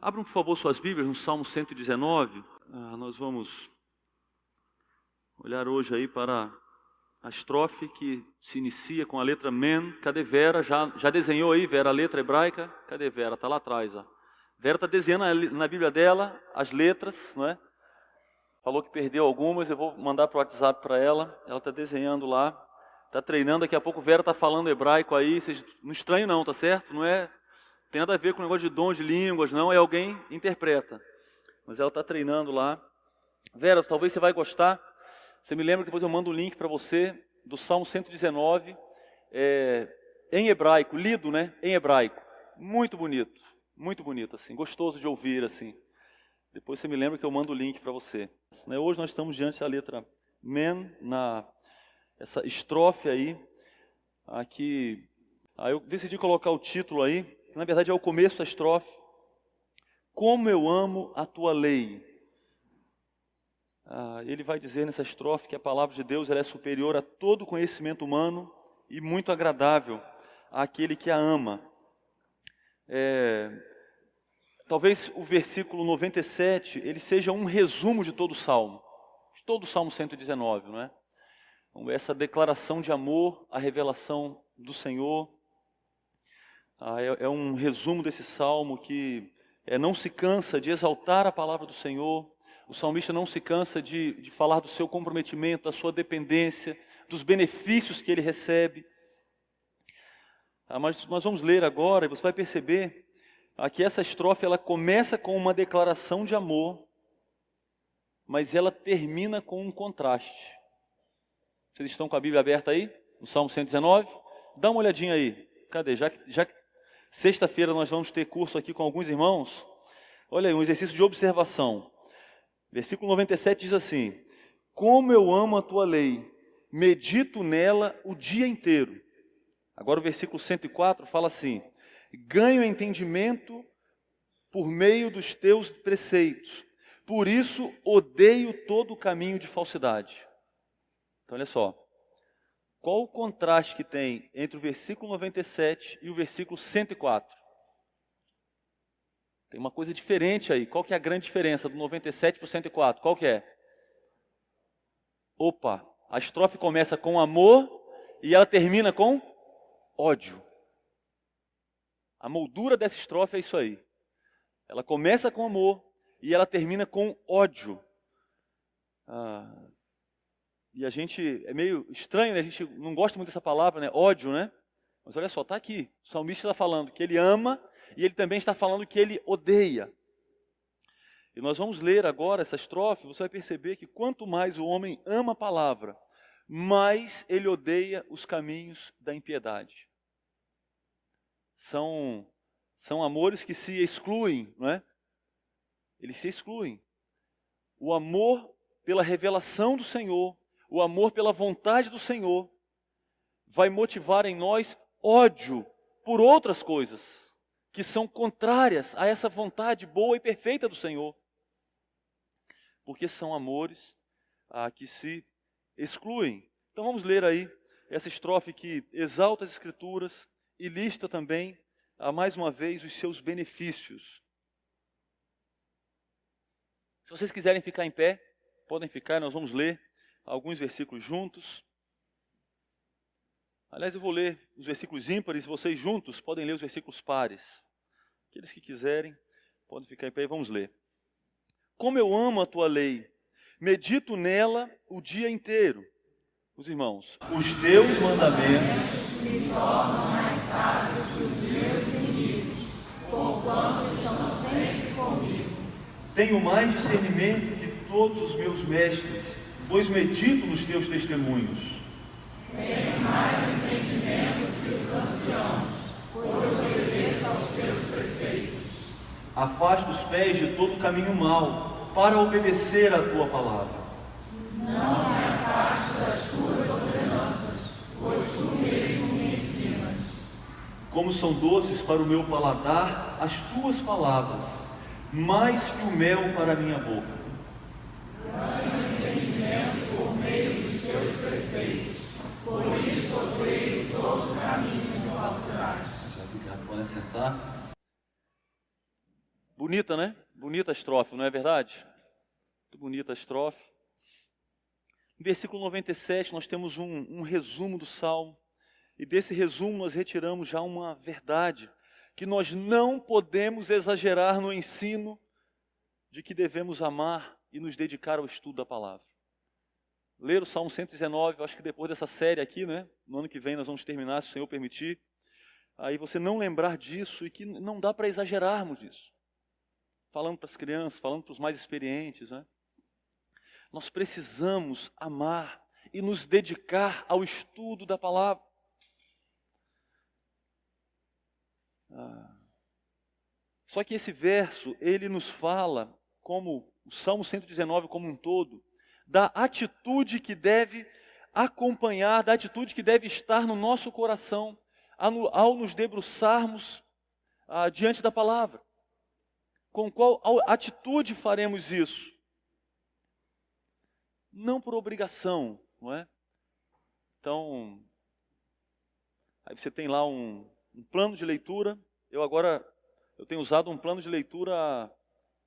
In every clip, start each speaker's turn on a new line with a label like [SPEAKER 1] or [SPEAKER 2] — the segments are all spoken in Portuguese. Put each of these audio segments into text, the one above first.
[SPEAKER 1] Abram, por favor, suas Bíblias no Salmo 119. Nós vamos olhar hoje aí para a estrofe que se inicia com a letra Men. Cadê Vera? Já desenhou aí, Vera, a letra hebraica? Cadê Vera? Está lá atrás. Ó. Vera está desenhando na Bíblia dela as letras, não é? Falou que perdeu algumas, eu vou mandar para o WhatsApp para ela. Ela está desenhando lá, está treinando. Daqui a pouco Vera está falando hebraico aí. Vocês não estranhem não, tá certo? Não é... Tem nada a ver com o negócio de dom de línguas, não. É alguém que interpreta. Mas ela está treinando lá. Vera, talvez você vai gostar. Você me lembra que depois eu mando o link para você do Salmo 119, em hebraico, lido, né? Em hebraico. Muito bonito, assim, gostoso de ouvir, assim. Depois você me lembra que eu mando o link para você. Hoje nós estamos diante da letra Men, essa estrofe aí. Aqui, eu decidi colocar o título aí, que na verdade é o começo da estrofe. Como eu amo a tua lei. Ele vai dizer nessa estrofe que a palavra de Deus ela é superior a todo conhecimento humano e muito agradável àquele que a ama. Talvez o versículo 97 ele seja um resumo de todo o Salmo, de Salmo 119, não é? Essa declaração de amor, a revelação do Senhor, é um resumo desse Salmo que não se cansa de exaltar a palavra do Senhor. O salmista não se cansa de falar do seu comprometimento, da sua dependência, dos benefícios que ele recebe. Mas nós vamos ler agora e você vai perceber que essa estrofe ela começa com uma declaração de amor, mas ela termina com um contraste. Vocês estão com a Bíblia aberta aí? No Salmo 119? Dá uma olhadinha aí. Cadê? Já que sexta-feira nós vamos ter curso aqui com alguns irmãos. Olha aí, um exercício de observação. Versículo 97 diz assim: como eu amo a tua lei, medito nela o dia inteiro. Agora o versículo 104 fala assim: ganho entendimento por meio dos teus preceitos, por isso odeio todo o caminho de falsidade. Então olha só, qual o contraste que tem entre o versículo 97 e o versículo 104? Tem uma coisa diferente aí. Qual que é a grande diferença do 97 para o 104? Qual que é? A estrofe começa com amor e ela termina com ódio. A moldura dessa estrofe é isso aí. Ela começa com amor e ela termina com ódio. E a gente, é meio estranho, né? A gente não gosta muito dessa palavra, né? Ódio, né? Mas olha só, está aqui. O salmista está falando que ele ama e ele também está falando que ele odeia. E nós vamos ler agora essa estrofe, você vai perceber que quanto mais o homem ama a palavra, mais ele odeia os caminhos da impiedade. São amores que se excluem, não é? Eles se excluem. O amor pela revelação do Senhor, o amor pela vontade do Senhor, vai motivar em nós ódio por outras coisas que são contrárias a essa vontade boa e perfeita do Senhor. Porque são amores que se excluem. Então vamos ler aí essa estrofe que exalta as Escrituras e lista também, mais uma vez, os seus benefícios. Se vocês quiserem ficar em pé, podem ficar, nós vamos ler alguns versículos juntos. Aliás, eu vou ler os versículos ímpares e vocês juntos podem ler os versículos pares. Aqueles que quiserem, podem ficar em pé e vamos ler. Como eu amo a tua lei, medito nela o dia inteiro. Os irmãos, os teus mandamentos
[SPEAKER 2] me tornam mais sábios que os meus inimigos, porquanto estão sempre comigo.
[SPEAKER 1] Tenho mais discernimento que todos os meus mestres, pois medito nos teus testemunhos.
[SPEAKER 2] Tenho mais entendimento que os anciãos, pois obedeço aos teus preceitos.
[SPEAKER 1] Afasta os pés de todo caminho mau, para obedecer à tua palavra.
[SPEAKER 2] Não me afaste das tuas ordenanças, pois tu mesmo me ensinas.
[SPEAKER 1] Como são doces para o meu paladar as tuas palavras, mais que o mel para a minha boca.
[SPEAKER 2] Ganho entendimento por meio dos teus preceitos, por isso odeio todo o caminho de falsidade.
[SPEAKER 1] Obrigado, pode sentar. Bonita, né? Bonita a estrofe, não é verdade? Muito bonita a estrofe. No versículo 97 nós temos um resumo do Salmo. E desse resumo nós retiramos já uma verdade, que nós não podemos exagerar no ensino de que devemos amar e nos dedicar ao estudo da palavra. Ler o Salmo 119, eu acho que depois dessa série aqui, né? No ano que vem nós vamos terminar, se o Senhor permitir. Aí você não lembrar disso e que não dá para exagerarmos disso. Falando para as crianças, falando para os mais experientes, né? Nós precisamos amar e nos dedicar ao estudo da palavra. Só que esse verso, ele nos fala, como o Salmo 119 como um todo, da atitude que deve acompanhar, da atitude que deve estar no nosso coração ao nos debruçarmos diante da palavra. Com qual atitude faremos isso? Não por obrigação, não é? Então, aí você tem lá um plano de leitura. Eu tenho usado um plano de leitura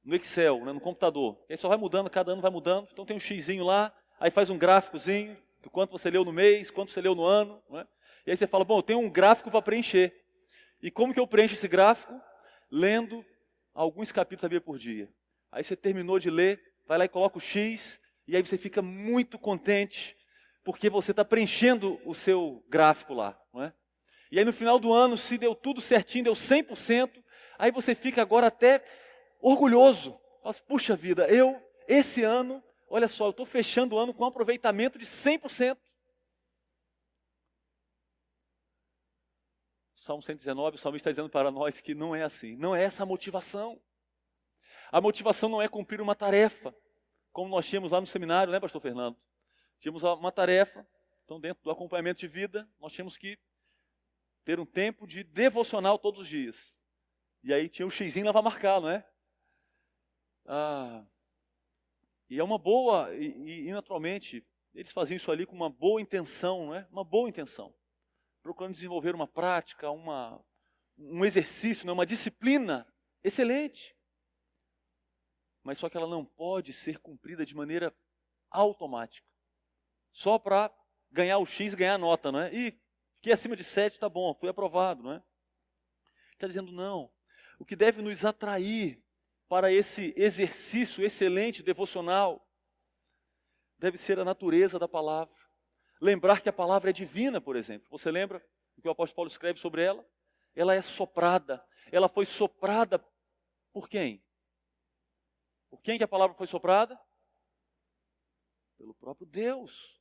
[SPEAKER 1] no Excel, né, no computador. Aí só vai mudando, cada ano vai mudando. Então tem um xizinho lá, aí faz um gráficozinho, do quanto você leu no mês, quanto você leu no ano. Não é? E aí você fala, bom, eu tenho um gráfico para preencher. E como que eu preencho esse gráfico? Lendo alguns capítulos da Bíblia por dia. Aí você terminou de ler, vai lá e coloca o X, e aí você fica muito contente, porque você está preenchendo o seu gráfico lá. Não é? E aí no final do ano, se deu tudo certinho, deu 100%, aí você fica agora até orgulhoso. Fala, puxa vida, esse ano, olha só, eu estou fechando o ano com um aproveitamento de 100%. Salmo 119, o salmista está dizendo para nós que não é assim. Não é essa a motivação. A motivação não é cumprir uma tarefa, como nós tínhamos lá no seminário, né, pastor Fernando? Tínhamos uma tarefa, então dentro do acompanhamento de vida, nós tínhamos que ter um tempo de devocional todos os dias. E aí tinha o xizinho lá para marcar, não é? E é uma boa, e naturalmente, eles faziam isso ali com uma boa intenção, não é? Uma boa intenção. Procurando desenvolver uma prática, um exercício, né? Uma disciplina excelente. Mas só que ela não pode ser cumprida de maneira automática. Só para ganhar o X e ganhar a nota, não é? E fiquei acima de 7, tá bom, fui aprovado, não é? Está dizendo não. O que deve nos atrair para esse exercício excelente, devocional, deve ser a natureza da palavra. Lembrar que a palavra é divina, por exemplo. Você lembra o que o apóstolo Paulo escreve sobre ela? Ela é soprada. Ela foi soprada por quem? Por quem que a palavra foi soprada? Pelo próprio Deus.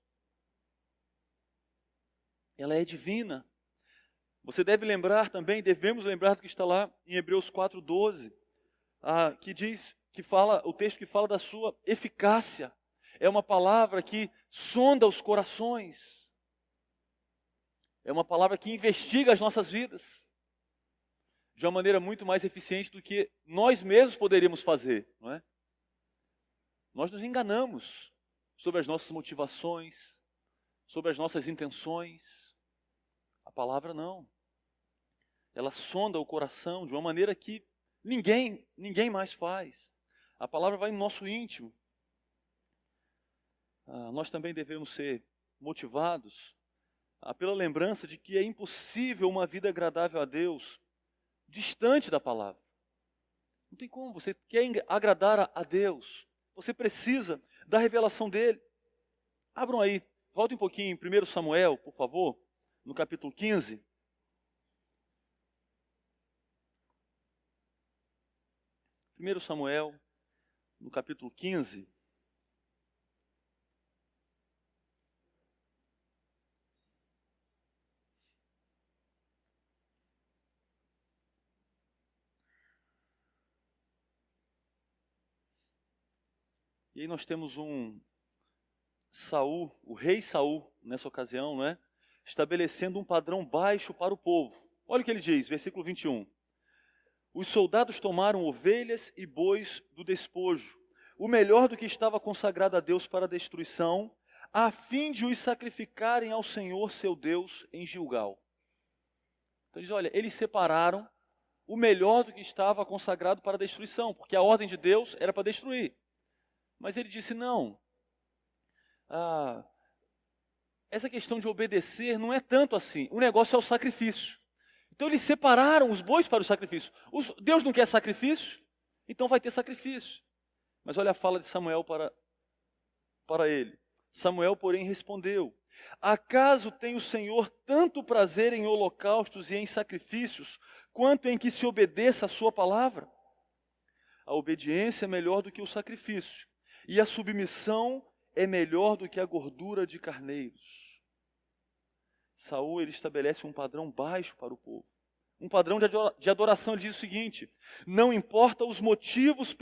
[SPEAKER 1] Ela é divina. Você deve lembrar também, devemos lembrar do que está lá em Hebreus 4:12, que diz, o texto que fala da sua eficácia. É uma palavra que sonda os corações. É uma palavra que investiga as nossas vidas de uma maneira muito mais eficiente do que nós mesmos poderíamos fazer, não é? Nós nos enganamos sobre as nossas motivações, sobre as nossas intenções. A palavra não. Ela sonda o coração de uma maneira que ninguém mais faz. A palavra vai no nosso íntimo. Nós também devemos ser motivados pela lembrança de que é impossível uma vida agradável a Deus distante da palavra. Não tem como, você quer agradar a Deus, você precisa da revelação dele. Abram aí, voltem um pouquinho em 1 Samuel, por favor, no capítulo 15. 1 Samuel, no capítulo 15. E aí nós temos Saul, o rei Saul, nessa ocasião, né, estabelecendo um padrão baixo para o povo. Olha o que ele diz, versículo 21. Os soldados tomaram ovelhas e bois do despojo, o melhor do que estava consagrado a Deus para a destruição, a fim de os sacrificarem ao Senhor seu Deus em Gilgal. Então diz, olha, eles separaram o melhor do que estava consagrado para a destruição, porque a ordem de Deus era para destruir. Mas ele disse, não, essa questão de obedecer não é tanto assim, o negócio é o sacrifício. Então eles separaram os bois para o sacrifício. Deus não quer sacrifício, então vai ter sacrifício. Mas olha a fala de Samuel para ele. Samuel, porém, respondeu, acaso tem o Senhor tanto prazer em holocaustos e em sacrifícios, quanto em que se obedeça a sua palavra? A obediência é melhor do que o sacrifício, e a submissão é melhor do que a gordura de carneiros. Saul, ele estabelece um padrão baixo para o povo. Um padrão de adoração. Ele diz o seguinte, não importa os motivos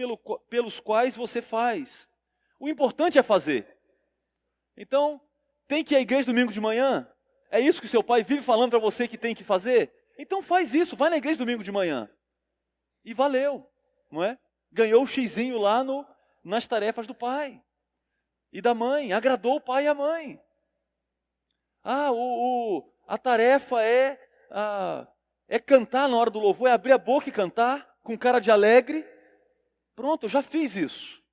[SPEAKER 1] pelos quais você faz. O importante é fazer. Então, tem que ir à igreja domingo de manhã? É isso que seu pai vive falando para você que tem que fazer? Então faz isso, vai na igreja domingo de manhã. E valeu, não é? Ganhou o xizinho lá nas tarefas do pai e da mãe, agradou o pai e a mãe. A tarefa é cantar na hora do louvor, é abrir a boca e cantar, com cara de alegre. Pronto, eu já fiz isso.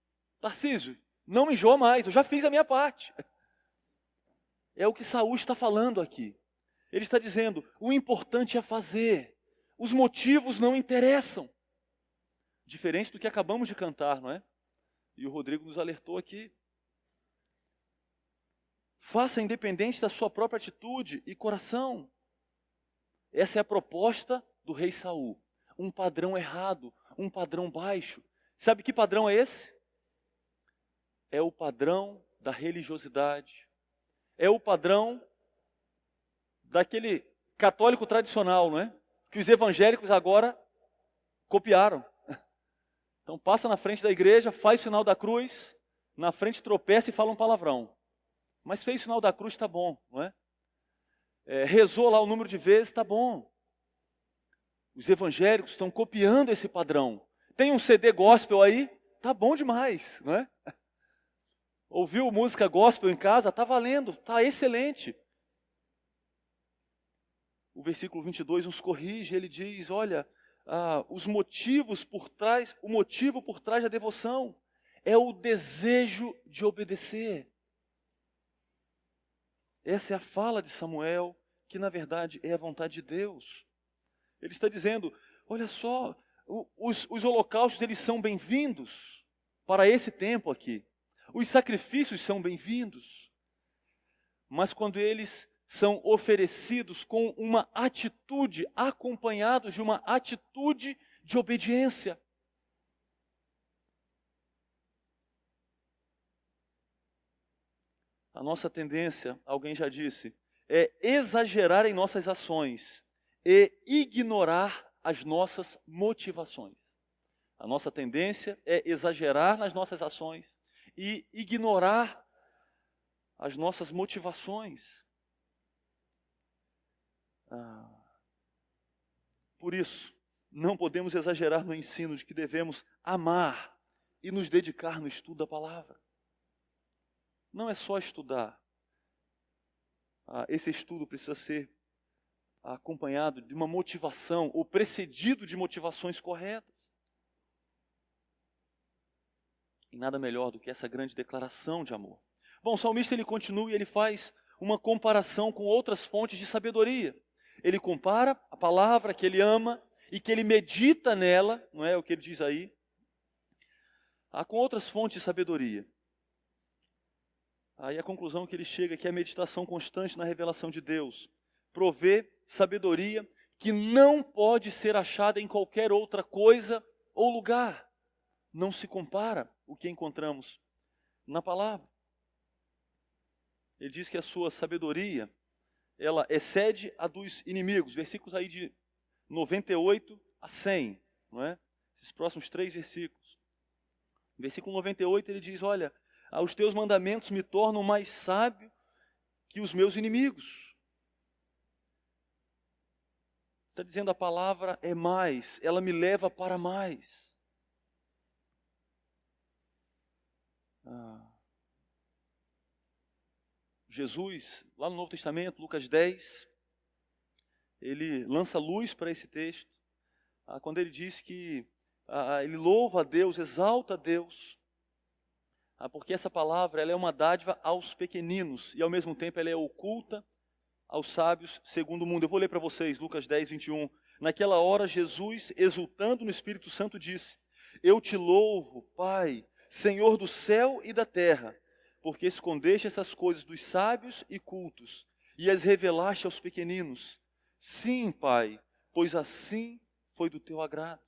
[SPEAKER 1] Tarcísio, não me enjoa mais, eu já fiz a minha parte. É o que Saul está falando aqui. Ele está dizendo, o importante é fazer. Os motivos não interessam. Diferente do que acabamos de cantar, não é? E o Rodrigo nos alertou aqui. Faça independente da sua própria atitude e coração. Essa é a proposta do rei Saul. Um padrão errado, um padrão baixo. Sabe que padrão é esse? É o padrão da religiosidade. É o padrão daquele católico tradicional, não é? Que os evangélicos agora copiaram. Então passa na frente da igreja, faz o sinal da cruz, na frente tropeça e fala um palavrão. Mas fez o sinal da cruz, está bom, não é? Rezou lá o número de vezes, está bom. Os evangélicos estão copiando esse padrão. Tem um CD gospel aí, está bom demais, não é? Ouviu música gospel em casa? Está valendo, está excelente. O versículo 22 nos corrige, ele diz, olha, o motivo por trás da devoção é o desejo de obedecer. Essa é a fala de Samuel, que na verdade é a vontade de Deus. Ele está dizendo, olha só, os holocaustos eles são bem-vindos para esse tempo aqui. Os sacrifícios são bem-vindos, mas quando eles são oferecidos com uma atitude, acompanhados de uma atitude de obediência. A nossa tendência, alguém já disse, é exagerar em nossas ações e ignorar as nossas motivações. A nossa tendência é exagerar nas nossas ações e ignorar as nossas motivações. Por isso, não podemos exagerar no ensino de que devemos amar e nos dedicar no estudo da palavra. Não é só estudar. Esse estudo precisa ser acompanhado de uma motivação ou precedido de motivações corretas. E nada melhor do que essa grande declaração de amor. Bom, o salmista ele continua e ele faz uma comparação com outras fontes de sabedoria. Ele compara a palavra que ele ama e que ele medita nela, não é o que ele diz aí, com outras fontes de sabedoria. Aí a conclusão que ele chega é que a meditação constante na revelação de Deus provê sabedoria que não pode ser achada em qualquer outra coisa ou lugar. Não se compara o que encontramos na palavra. Ele diz que a sua sabedoria, ela excede a dos inimigos. Versículos aí de 98 a 100, não é? Esses próximos 3 versículos. No versículo 98 ele diz, olha, os teus mandamentos me tornam mais sábio que os meus inimigos. Está dizendo a palavra é mais, ela me leva para mais. Jesus, lá no Novo Testamento, Lucas 10, ele lança luz para esse texto, quando ele diz que ele louva a Deus, exalta a Deus, porque essa palavra ela é uma dádiva aos pequeninos e ao mesmo tempo ela é oculta aos sábios segundo o mundo. Eu vou ler para vocês, Lucas 10, 21. Naquela hora Jesus, exultando no Espírito Santo, disse: eu te louvo, Pai, Senhor do céu e da terra, porque escondeste essas coisas dos sábios e cultos e as revelaste aos pequeninos. Sim, Pai, pois assim foi do teu agrado.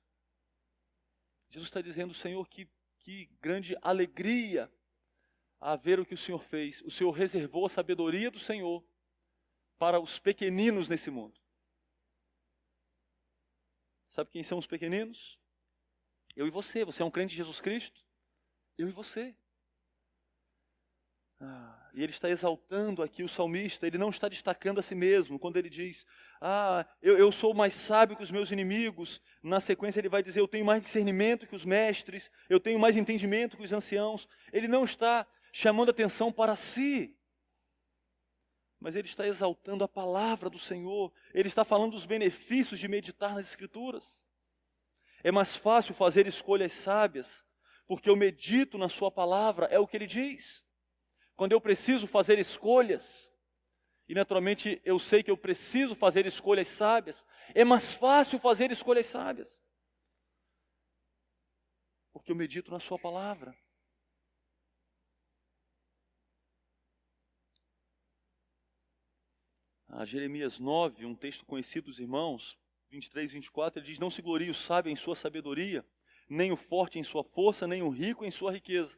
[SPEAKER 1] Jesus está dizendo: Senhor, que grande alegria a ver o que o Senhor fez. O Senhor reservou a sabedoria do Senhor para os pequeninos nesse mundo. Sabe quem são os pequeninos? Eu e você. Você é um crente de Jesus Cristo? Eu e você. E ele está exaltando aqui o salmista, ele não está destacando a si mesmo, quando ele diz, eu sou mais sábio que os meus inimigos. Na sequência ele vai dizer, eu tenho mais discernimento que os mestres, eu tenho mais entendimento que os anciãos. Ele não está chamando atenção para si, mas ele está exaltando a palavra do Senhor, ele está falando dos benefícios de meditar nas Escrituras. É mais fácil fazer escolhas sábias, porque eu medito na sua palavra, é o que ele diz. Quando eu preciso fazer escolhas, e naturalmente eu sei que eu preciso fazer escolhas sábias, é mais fácil fazer escolhas sábias, porque eu medito na sua palavra. Jeremias 9, um texto conhecido dos irmãos, 23 e 24, ele diz: não se glorie o sábio em sua sabedoria, nem o forte em sua força, nem o rico em sua riqueza.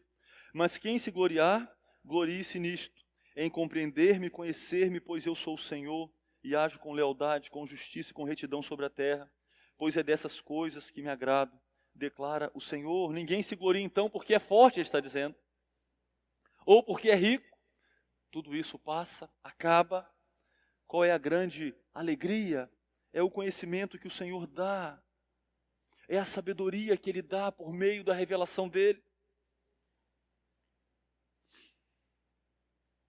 [SPEAKER 1] Mas quem se gloriar, glorie-se nisto, em compreender-me e conhecer-me, pois eu sou o Senhor, e ajo com lealdade, com justiça e com retidão sobre a terra, pois é dessas coisas que me agrado, declara o Senhor. Ninguém se gloria então porque é forte, ele está dizendo, ou porque é rico. Tudo isso passa, acaba. Qual é a grande alegria? É o conhecimento que o Senhor dá, é a sabedoria que Ele dá por meio da revelação dEle.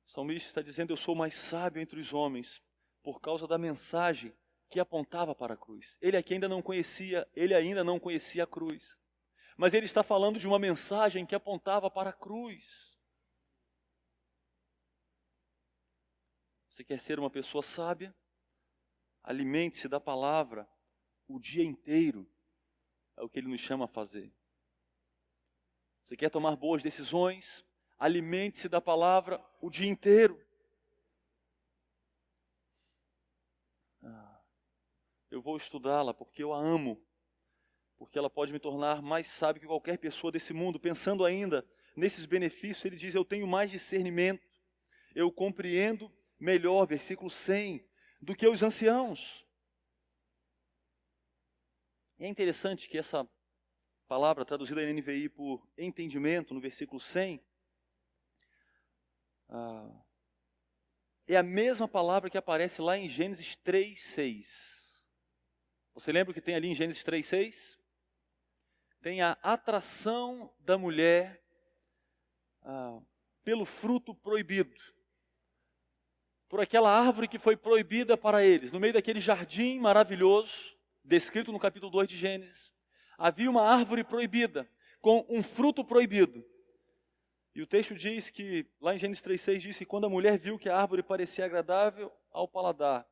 [SPEAKER 1] O salmista está dizendo, eu sou mais sábio entre os homens, por causa da mensagem que apontava para a cruz. Ele ainda não conhecia a cruz, mas ele está falando de uma mensagem que apontava para a cruz. Você quer ser uma pessoa sábia? Alimente-se da palavra o dia inteiro, é o que ele nos chama a fazer. Você quer tomar boas decisões? Alimente-se da palavra o dia inteiro. Eu vou estudá-la porque eu a amo, porque ela pode me tornar mais sábio que qualquer pessoa desse mundo. Pensando ainda nesses benefícios, ele diz, eu tenho mais discernimento, eu compreendo melhor, versículo 100, do que os anciãos. E é interessante que essa palavra, traduzida em NVI por entendimento, no versículo 100, é a mesma palavra que aparece lá em Gênesis 3:6. Você lembra o que tem ali em Gênesis 3:6? Tem a atração da mulher pelo fruto proibido, por aquela árvore que foi proibida para eles. No meio daquele jardim maravilhoso, descrito no capítulo 2 de Gênesis, havia uma árvore proibida, com um fruto proibido. E o texto diz que, lá em Gênesis 3:6, diz que quando a mulher viu que a árvore parecia agradável ao paladar,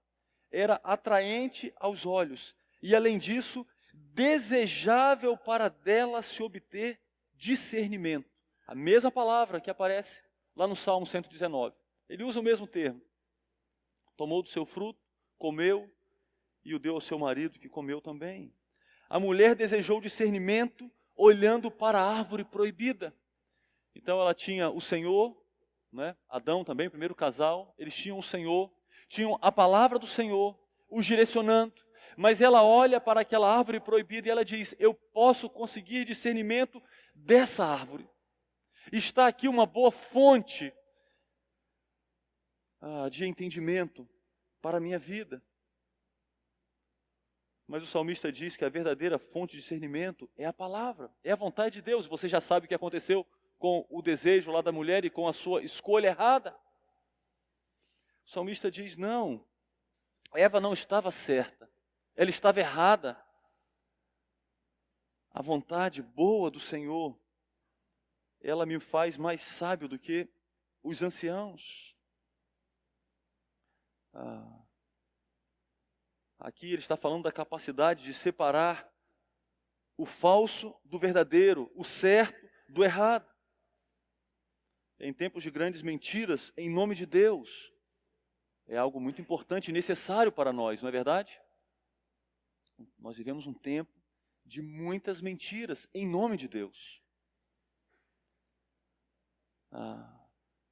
[SPEAKER 1] era atraente aos olhos, e além disso, desejável para dela se obter discernimento. A mesma palavra que aparece lá no Salmo 119. Ele usa o mesmo termo. Tomou do seu fruto, comeu, e o deu ao seu marido, que comeu também. A mulher desejou discernimento, olhando para a árvore proibida. Então ela tinha o Senhor, né? Adão também, o primeiro casal, eles tinham o Senhor, tinham a palavra do Senhor, os direcionando, mas ela olha para aquela árvore proibida e ela diz, eu posso conseguir discernimento dessa árvore. Está aqui uma boa fonte de entendimento para a minha vida. Mas o salmista diz que a verdadeira fonte de discernimento é a palavra, é a vontade de Deus. Você já sabe o que aconteceu com o desejo lá da mulher e com a sua escolha errada. O salmista diz, não, Eva não estava certa, ela estava errada. A vontade boa do Senhor, ela me faz mais sábio do que os anciãos. Aqui ele está falando da capacidade de separar o falso do verdadeiro, o certo do errado. Em tempos de grandes mentiras, em nome de Deus, é algo muito importante e necessário para nós, não é verdade? Nós vivemos um tempo de muitas mentiras, em nome de Deus.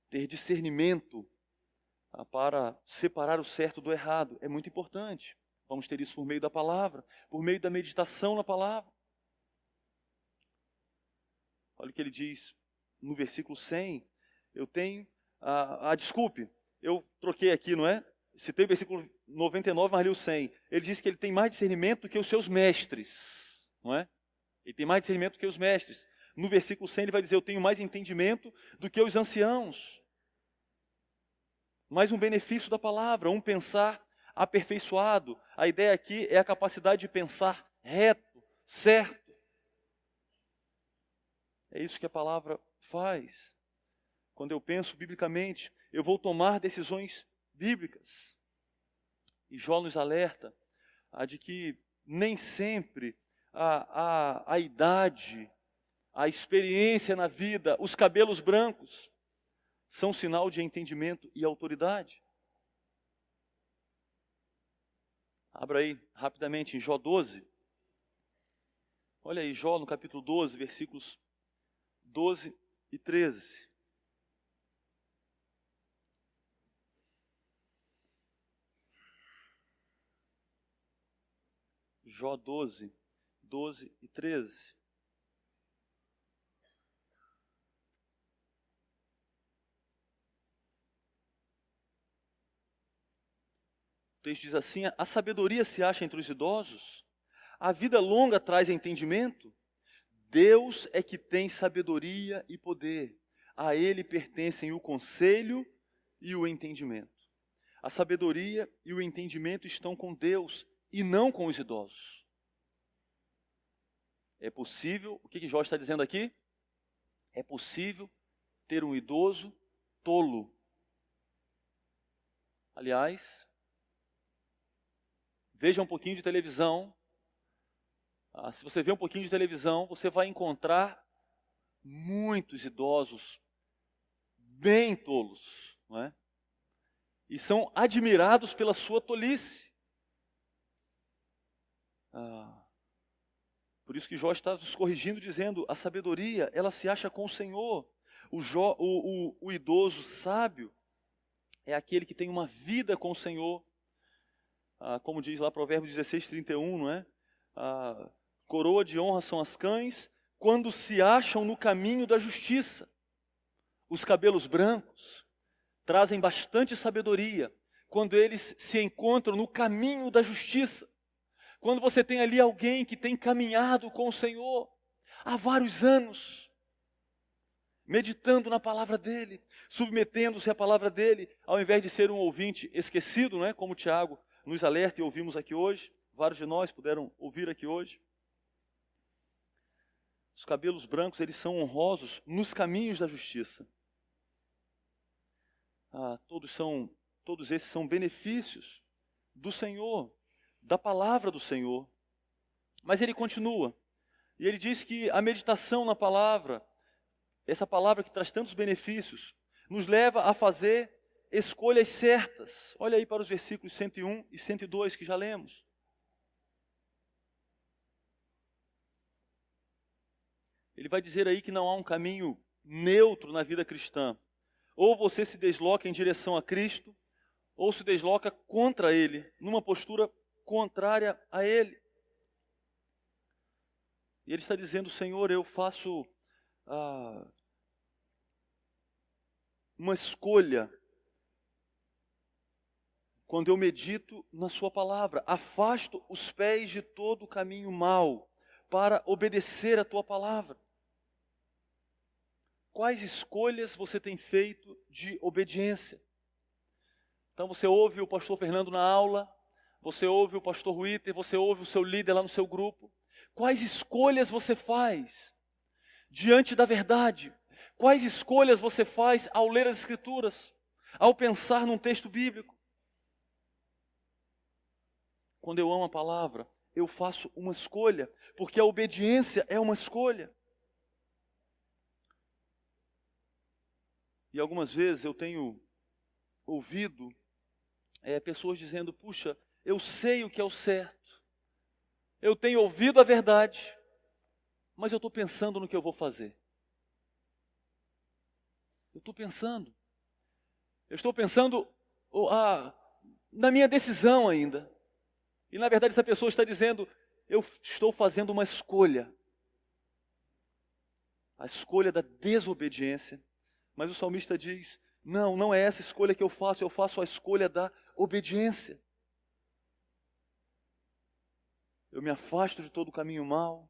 [SPEAKER 1] Ter discernimento para separar o certo do errado é muito importante. Vamos ter isso por meio da palavra, por meio da meditação na palavra. Olha o que ele diz no versículo 100. Eu tenho, desculpe, eu troquei aqui, não é? Citei o versículo 99, mas li o 100. Ele diz que ele tem mais discernimento do que os seus mestres, não é? Ele tem mais discernimento do que os mestres. No versículo 100 ele vai dizer, eu tenho mais entendimento do que os anciãos. Mais um benefício da palavra, um pensar aperfeiçoado. A ideia aqui é a capacidade de pensar reto, certo. É isso que a palavra faz. Quando eu penso biblicamente, eu vou tomar decisões bíblicas. E Jó nos alerta de que nem sempre a idade, a experiência na vida, os cabelos brancos, são sinal de entendimento e autoridade. Abra aí rapidamente em Jó 12. Olha aí, Jó no capítulo 12, versículos 12 e 13. Jó 12, 12 e 13. O texto diz assim, a sabedoria se acha entre os idosos, a vida longa traz entendimento. Deus é que tem sabedoria e poder, a Ele pertencem o conselho e o entendimento. A sabedoria e o entendimento estão com Deus e não com os idosos. É possível, o que Jó está dizendo aqui? É possível ter um idoso tolo. Aliás, veja um pouquinho de televisão. Se você vê um pouquinho de televisão, você vai encontrar muitos idosos bem tolos, não é? E são admirados pela sua tolice. Por isso que Jó está nos corrigindo, dizendo, a sabedoria, ela se acha com o Senhor. O idoso sábio é aquele que tem uma vida com o Senhor. Como diz lá Provérbios 16, 31, não é? Coroa de honra são as cães, quando se acham no caminho da justiça. Os cabelos brancos trazem bastante sabedoria, quando eles se encontram no caminho da justiça. Quando você tem ali alguém que tem caminhado com o Senhor há vários anos, meditando na palavra dele, submetendo-se à palavra dele, ao invés de ser um ouvinte esquecido, não é? Como o Tiago nos alerta e ouvimos aqui hoje, vários de nós puderam ouvir aqui hoje. Os cabelos brancos, eles são honrosos nos caminhos da justiça. Todos esses são benefícios do Senhor, da palavra do Senhor. Mas ele continua, e ele diz que a meditação na palavra, essa palavra que traz tantos benefícios, nos leva a fazer escolhas certas. Olha aí para os versículos 101 e 102 que já lemos. Ele vai dizer aí que não há um caminho neutro na vida cristã. Ou você se desloca em direção a Cristo, ou se desloca contra Ele, numa postura contrária a Ele. E ele está dizendo, Senhor, eu faço uma escolha quando eu medito na sua palavra. Afasto os pés de todo o caminho mau para obedecer a tua palavra. Quais escolhas você tem feito de obediência? Então você ouve o pastor Fernando na aula, você ouve o pastor Ruiter, você ouve o seu líder lá no seu grupo, Quais escolhas você faz diante da verdade? Quais escolhas você faz ao ler as Escrituras, ao pensar num texto bíblico? Quando eu amo a palavra, eu faço uma escolha, porque a obediência é uma escolha. E algumas vezes eu tenho ouvido pessoas dizendo, puxa, eu sei o que é o certo, eu tenho ouvido a verdade, mas eu estou pensando no que eu vou fazer. Eu estou pensando na minha decisão ainda. E na verdade essa pessoa está dizendo, eu estou fazendo uma escolha. A escolha da desobediência. Mas o salmista diz, não é essa escolha que eu faço a escolha da obediência. Eu me afasto de todo o caminho mau.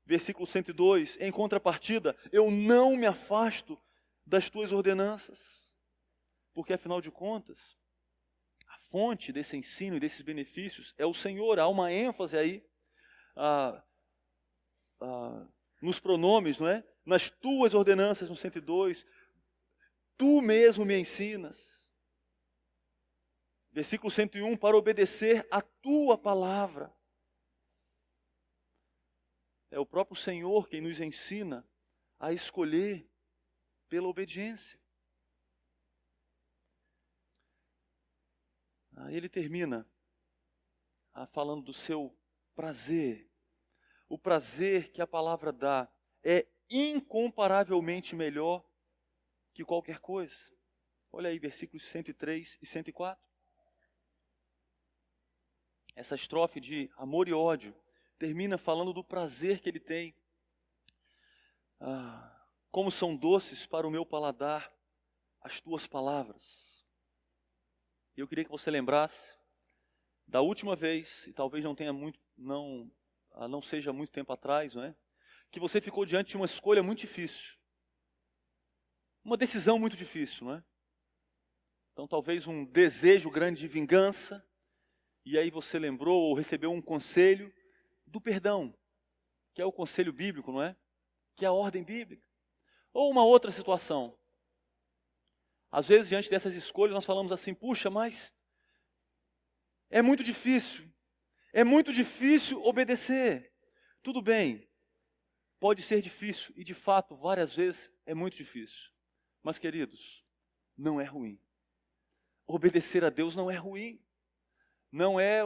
[SPEAKER 1] Versículo 102, em contrapartida, eu não me afasto das tuas ordenanças, porque afinal de contas, a fonte desse ensino e desses benefícios é o Senhor. Há uma ênfase aí nos pronomes, não é? Nas tuas ordenanças, no 102, tu mesmo me ensinas. Versículo 101, para obedecer a tua palavra. É o próprio Senhor quem nos ensina a escolher pela obediência. Ele termina falando do seu prazer. O prazer que a palavra dá é incomparavelmente melhor que qualquer coisa. Olha aí, versículos 103 e 104. Essa estrofe de amor e ódio termina falando do prazer que ele tem. Como são doces para o meu paladar as tuas palavras. Eu queria que você lembrasse da última vez, e talvez não seja muito tempo atrás, não é? Que você ficou diante de uma escolha muito difícil. Uma decisão muito difícil, não é? Então talvez um desejo grande de vingança, e aí você lembrou ou recebeu um conselho do perdão, que é o conselho bíblico, não é? Que é a ordem bíblica. Ou uma outra situação. Às vezes, diante dessas escolhas, nós falamos assim, puxa, mas é muito difícil obedecer. Tudo bem, pode ser difícil, e de fato, várias vezes é muito difícil. Mas, queridos, não é ruim. Obedecer a Deus não é ruim. Não é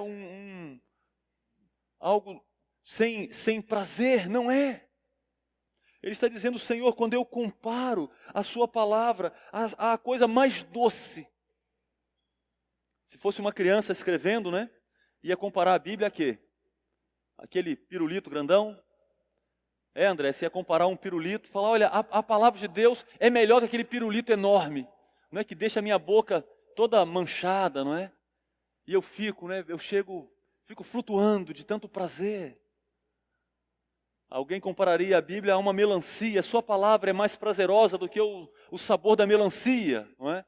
[SPEAKER 1] algo sem prazer, não é. Ele está dizendo, Senhor, quando eu comparo a sua palavra à coisa mais doce. Se fosse uma criança escrevendo, né? Ia comparar a Bíblia a quê? Aquele pirulito grandão? André, você ia comparar um pirulito e falar, olha, a palavra de Deus é melhor que aquele pirulito enorme, não é? Que deixa a minha boca toda manchada, não é? E eu fico, né? Fico flutuando de tanto prazer. Alguém compararia a Bíblia a uma melancia. Sua palavra é mais prazerosa do que o sabor da melancia, não é?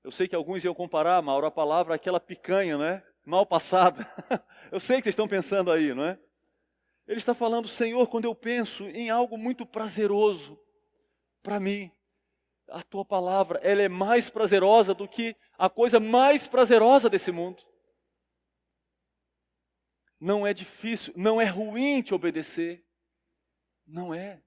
[SPEAKER 1] Eu sei que alguns iam comparar, Mauro, a palavra àquela picanha, não é? Mal passada. Eu sei que vocês estão pensando aí, não é? Ele está falando, Senhor, quando eu penso em algo muito prazeroso para mim, a tua palavra, ela é mais prazerosa do que a coisa mais prazerosa desse mundo. Não é difícil, não é ruim te obedecer. Não é.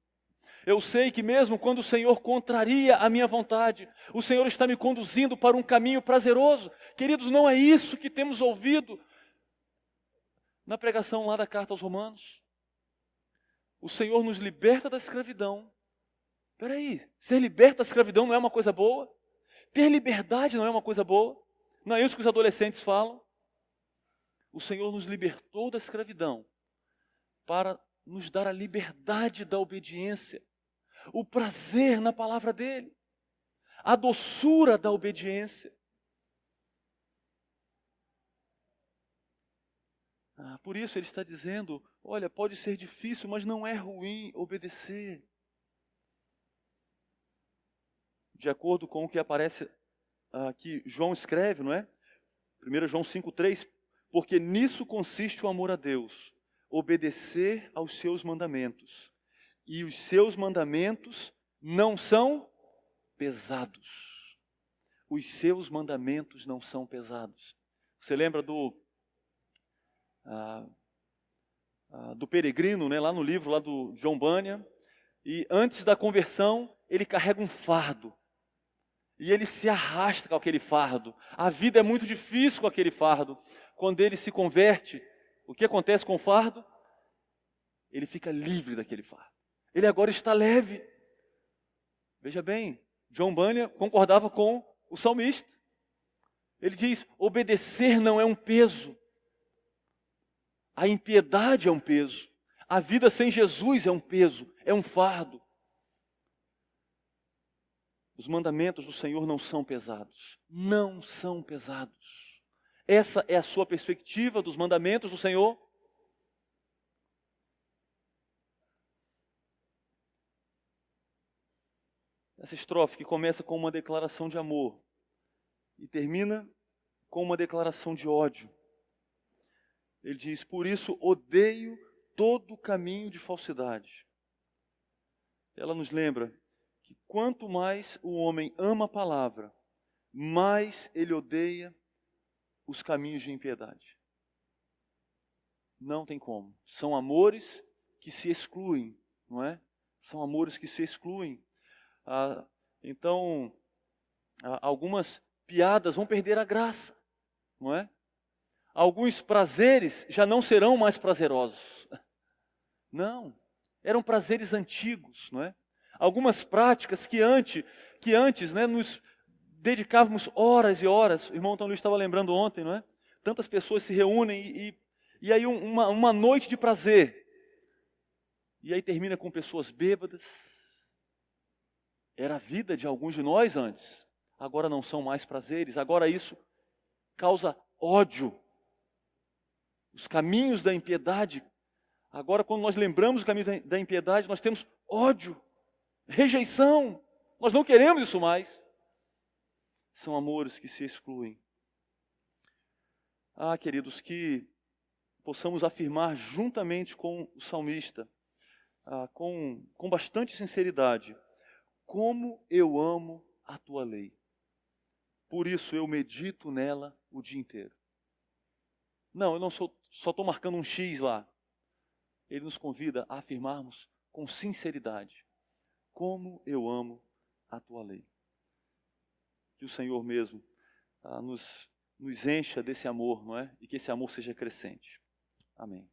[SPEAKER 1] Eu sei que mesmo quando o Senhor contraria a minha vontade, o Senhor está me conduzindo para um caminho prazeroso. Queridos, não é isso que temos ouvido na pregação lá da carta aos Romanos. O Senhor nos liberta da escravidão. Espera aí, ser liberto da escravidão não é uma coisa boa? Ter liberdade não é uma coisa boa? Não é isso que os adolescentes falam? O Senhor nos libertou da escravidão para nos dar a liberdade da obediência, o prazer na palavra dEle, a doçura da obediência. Por isso ele está dizendo, olha, pode ser difícil, mas não é ruim obedecer. De acordo com o que aparece aqui, João escreve, não é? 1 João 5,3, porque nisso consiste o amor a Deus, obedecer aos seus mandamentos. E os seus mandamentos não são pesados. Os seus mandamentos não são pesados. Você lembra do peregrino, né, lá no livro lá do John Bunyan? E antes da conversão, ele carrega um fardo. E ele se arrasta com aquele fardo. A vida é muito difícil com aquele fardo. Quando ele se converte, o que acontece com o fardo? Ele fica livre daquele fardo. Ele agora está leve. Veja bem, John Bunyan concordava com o salmista. Ele diz: obedecer não é um peso. A impiedade é um peso. A vida sem Jesus é um peso, é um fardo. Os mandamentos do Senhor não são pesados. Não são pesados. Essa é a sua perspectiva dos mandamentos do Senhor? Essa estrofe que começa com uma declaração de amor e termina com uma declaração de ódio. Ele diz: por isso odeio todo caminho de falsidade. Ela nos lembra que quanto mais o homem ama a palavra, mais ele odeia os caminhos de impiedade. Não tem como. São amores que se excluem, não é? São amores que se excluem. Então, algumas piadas vão perder a graça, não é? Alguns prazeres já não serão mais prazerosos. Não, eram prazeres antigos, não é? Algumas práticas que antes, né, nos dedicávamos horas e horas. O irmão Antônio Luiz estava lembrando ontem, não é? Tantas pessoas se reúnem e aí uma noite de prazer. E aí termina com pessoas bêbadas. Era a vida de alguns de nós antes. Agora não são mais prazeres. Agora isso causa ódio. Os caminhos da impiedade. Agora, quando nós lembramos os caminhos da impiedade, nós temos ódio, rejeição. Nós não queremos isso mais. São amores que se excluem. Queridos, que possamos afirmar juntamente com o salmista, com bastante sinceridade: como eu amo a tua lei. Por isso eu medito nela o dia inteiro. Não, eu não só estou marcando um X lá. Ele nos convida a afirmarmos com sinceridade: como eu amo a tua lei. Que o Senhor mesmo nos encha desse amor, não é? E que esse amor seja crescente. Amém.